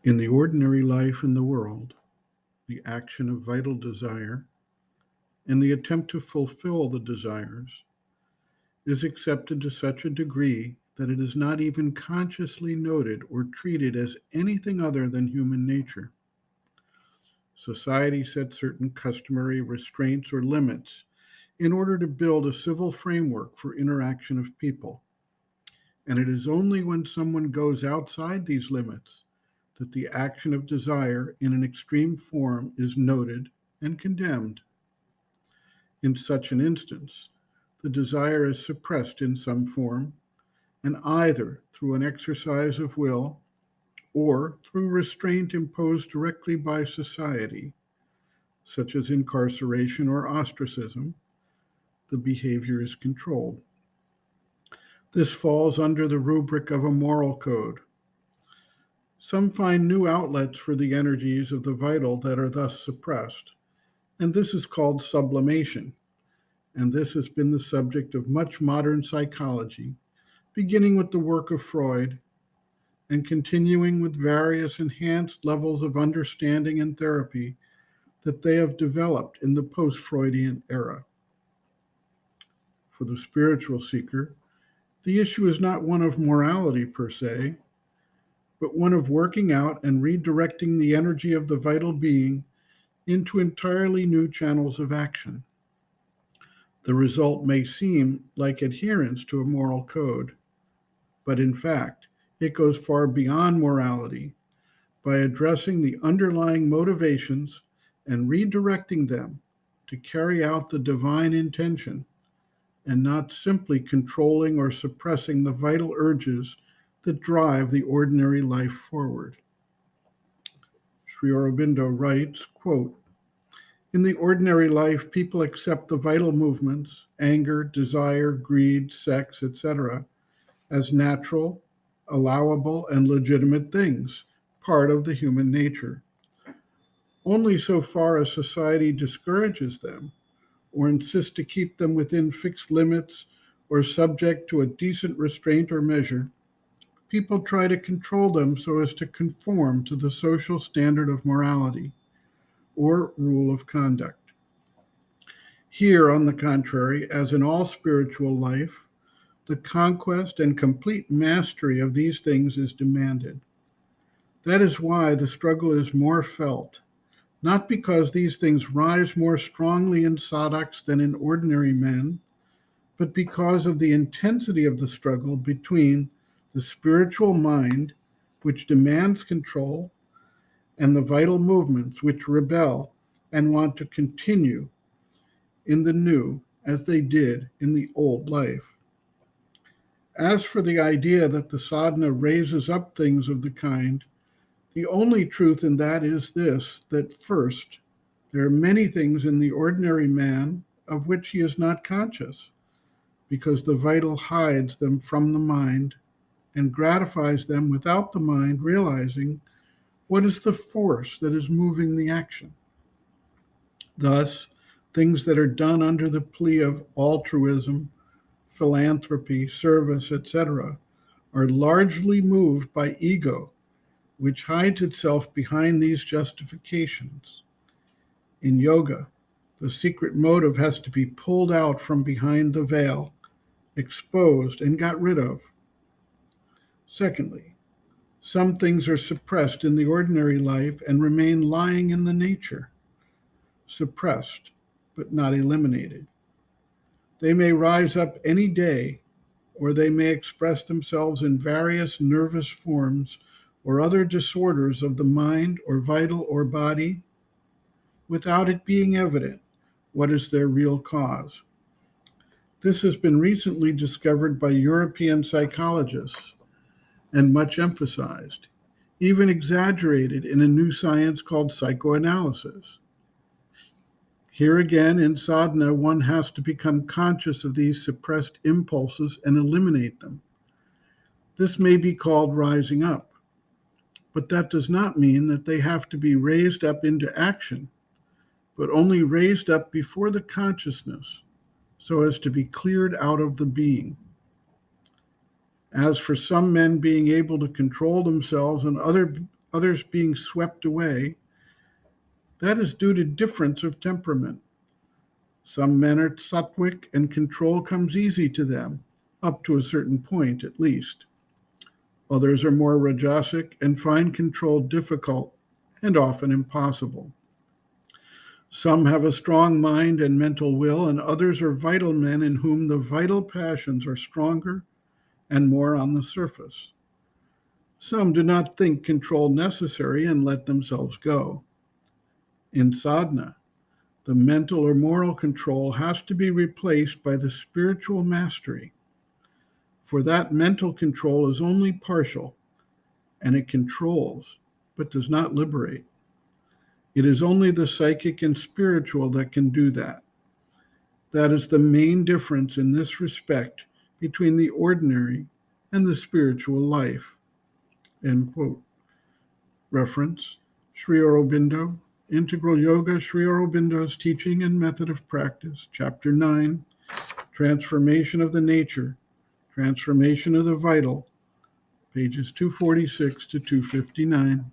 In the ordinary life in the world, the action of vital desire and the attempt to fulfill the desires is accepted to such a degree that it is not even consciously noted or treated as anything other than human nature. Society sets certain customary restraints or limits in order to build a civil framework for interaction of people. And it is only when someone goes outside these limits that the action of desire in an extreme form is noted and condemned. In such an instance, the desire is suppressed in some form, and either through an exercise of will or through restraint imposed directly by society, such as incarceration or ostracism, the behavior is controlled. This falls under the rubric of a moral code. Some find new outlets for the energies of the vital that are thus suppressed, and this is called sublimation. And this has been the subject of much modern psychology, beginning with the work of Freud and continuing with various enhanced levels of understanding and therapy that they have developed in the post Freudian era. For the spiritual seeker, the issue is not one of morality per se, but one of working out and redirecting the energy of the vital being into entirely new channels of action. The result may seem like adherence to a moral code, but in fact, it goes far beyond morality by addressing the underlying motivations and redirecting them to carry out the divine intention and not simply controlling or suppressing the vital urges that drive the ordinary life forward. Sri Aurobindo writes, quote, "In the ordinary life, people accept the vital movements, anger, desire, greed, sex, etc., as natural, allowable, and legitimate things, part of the human nature. Only so far as society discourages them or insists to keep them within fixed limits or subject to a decent restraint or measure, people try to control them so as to conform to the social standard of morality or rule of conduct. Here, on the contrary, as in all spiritual life, the conquest and complete mastery of these things is demanded. That is why the struggle is more felt, not because these things rise more strongly in sadhaks than in ordinary men, but because of the intensity of the struggle between the spiritual mind, which demands control, and the vital movements which rebel and want to continue in the new as they did in the old life. As for the idea that the sadhana raises up things of the kind, the only truth in that is this, that first, there are many things in the ordinary man of which he is not conscious, because the vital hides them from the mind and gratifies them without the mind realizing what is the force that is moving the action. Thus, things that are done under the plea of altruism, philanthropy, service, etc., are largely moved by ego, which hides itself behind these justifications. In yoga, the secret motive has to be pulled out from behind the veil, exposed, and got rid of. Secondly, some things are suppressed in the ordinary life and remain lying in the nature, suppressed but not eliminated. They may rise up any day, or they may express themselves in various nervous forms or other disorders of the mind or vital or body without it being evident what is their real cause. This has been recently discovered by European psychologists and much emphasized, even exaggerated in a new science called psychoanalysis. Here again, in sadhana, one has to become conscious of these suppressed impulses and eliminate them. This may be called rising up, but that does not mean that they have to be raised up into action, but only raised up before the consciousness so as to be cleared out of the being. As for some men being able to control themselves and others being swept away, that is due to difference of temperament. Some men are sattvic and control comes easy to them, up to a certain point at least. Others are more rajasic and find control difficult and often impossible. Some have a strong mind and mental will, and others are vital men in whom the vital passions are stronger and more on the surface. Some do not think control necessary and let themselves go. In sadhana, the mental or moral control has to be replaced by the spiritual mastery. For that mental control is only partial, and it controls, but does not liberate. It is only the psychic and spiritual that can do that. That is the main difference in this respect between the ordinary and the spiritual life. End quote. Reference, Sri Aurobindo, Integral Yoga, Sri Aurobindo's Teaching and Method of Practice, Chapter 9, Transformation of the Nature, Transformation of the Vital, pages 246 to 259.